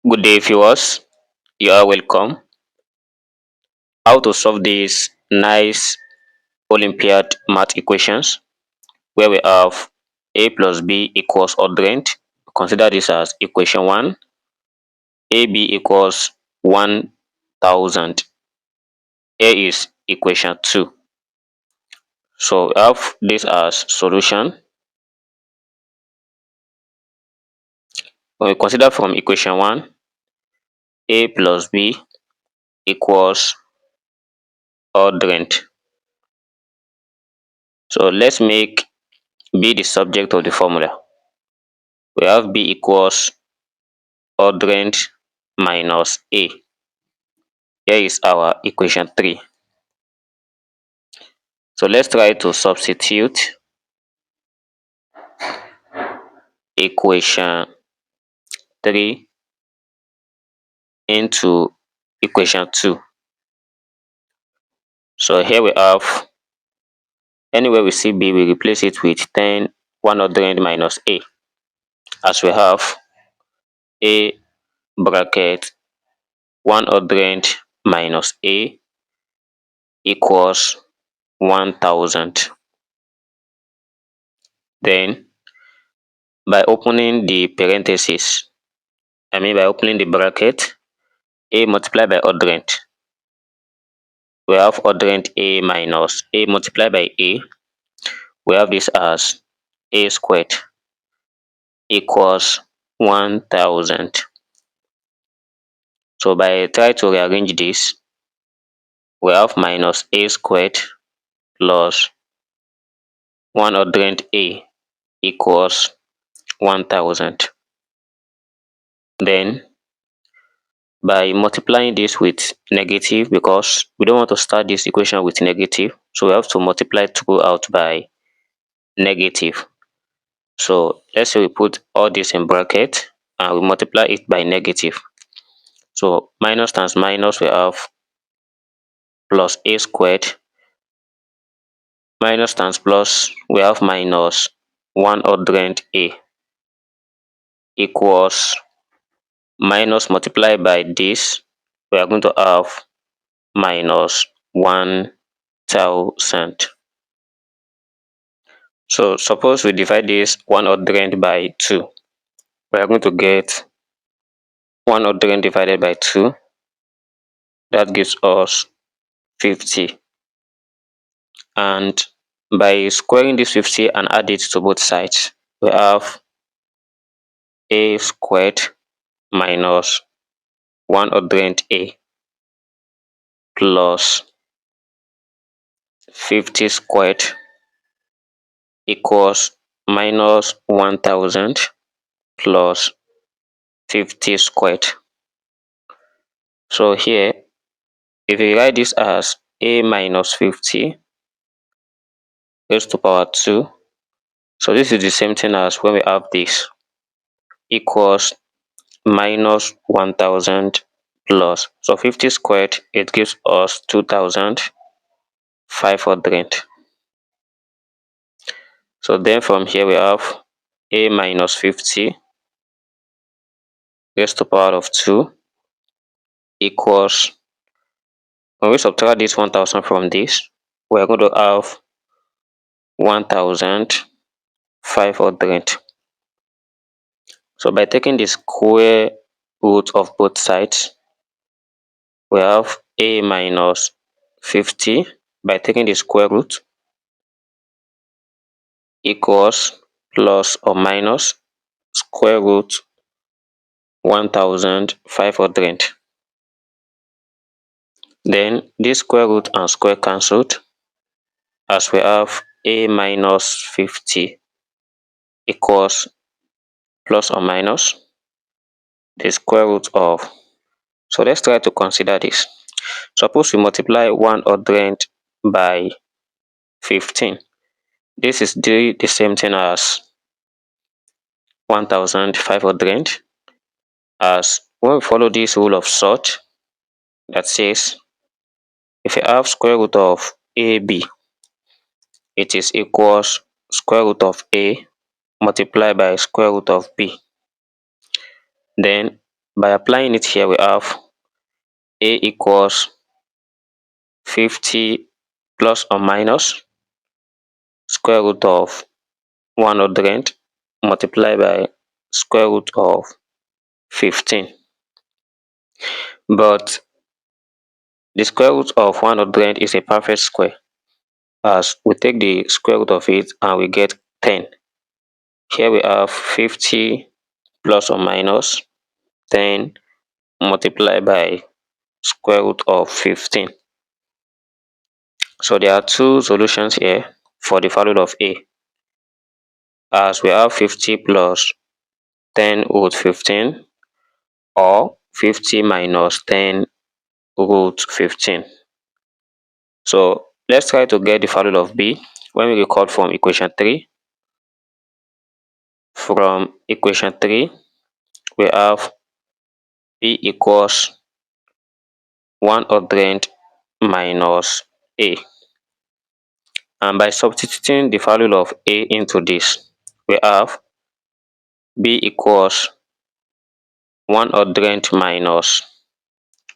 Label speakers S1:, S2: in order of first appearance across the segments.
S1: Good day, viewers. You are welcome. How to solve these nice Olympiad math equations where we have a plus b equals odds. Consider this as equation 1. AB equals 1000. A is equation 2. So we have this as solution. When we consider from equation 1, a plus b equals odds. So let's make b the subject of the formula. We have b equals odds minus a. Here is our equation 3. So let's try to substitute equation 3 into equation 2. So here we have, anywhere we see b, we replace it with 100 minus a, as we have a bracket 100 minus a equals 1000. Then by opening the parenthesis, by opening the bracket, a multiplied by odds, we have odds a minus a multiplied by a. We have this as a squared equals 1000. So by try to rearrange this, we have minus a squared plus 100 a equals 1000. Then by multiplying this with negative, because we don't want to start this equation with negative, so we have to multiply throughout by negative. So let's say we put all this in bracket and we multiply it by negative. So minus times minus, we have plus a squared, minus times plus, we have minus 100 a equals minus multiplied by this, we are going to have minus 1000. So suppose we divide this 100 by 2, we are going to get 100 divided by 2, that gives us 50. And by squaring this 50 and add it to both sides, we have a squared minus 100 a plus 50 squared equals minus 1000 plus 50 squared. So here, if we write this as a minus 50 raised to power 2, so this is the same thing as when we have this equals minus 1000 plus, so 50 squared, it gives us 2500. So then from here we have a minus 50 raised to power of 2 equals, when we subtract this 1000 from this, we are going to have 1500. So by taking the square root of both sides, we have a minus 50 by taking the square root equals plus or minus square root 1500. Then this square root and square cancelled, as we have a minus 50 equals plus or minus the square root of. So let's try to consider this. Suppose we multiply 100 by 15. This is the same thing as 1500, as when we follow this rule of sort that says if you have square root of ab, it is equals square root of a multiplied by square root of b. Then By applying it here, we have a equals 50 plus or minus square root of 100 multiplied by square root of 15. But the square root of 100 is a perfect square, as we take the square root of it and we get 10. Here we have 50 plus or minus 10 multiplied by square root of 15. So there are two solutions here for the value of a, as we have 50 plus 10 root 15 or 50 minus 10 root 15. So let's try to get the value of b when we recall from equation 3. From equation 3, we have b equals 100 minus a. And by substituting the value of a into this, we have b equals 100 minus,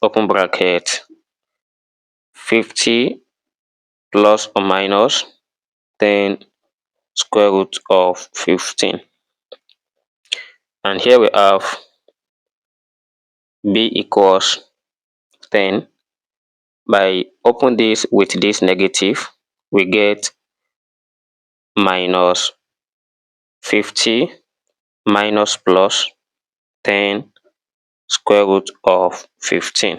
S1: open bracket, 50 plus or minus 10 square root of 15. And here we have b equals 10. By open this with this negative, we get minus 50 minus plus 10 square root of 15.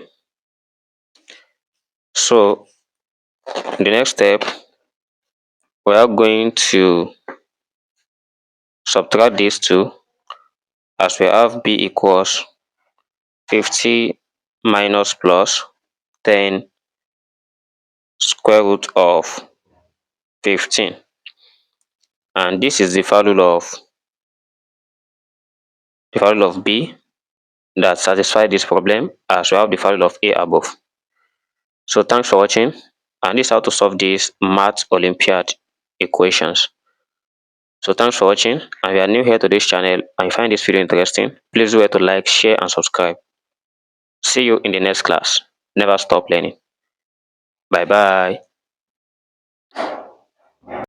S1: So the next step, we are going to subtract these two, as we have b equals 50 minus plus 10 square root of 15. And this is the value of b that satisfies this problem, as we have the value of a above. So thanks for watching, and this is how to solve these math Olympiad equations. So thanks for watching, and if you are new here to this channel and you find this video interesting, please do to like, share and subscribe. See you in the next class. Never stop learning. Bye bye.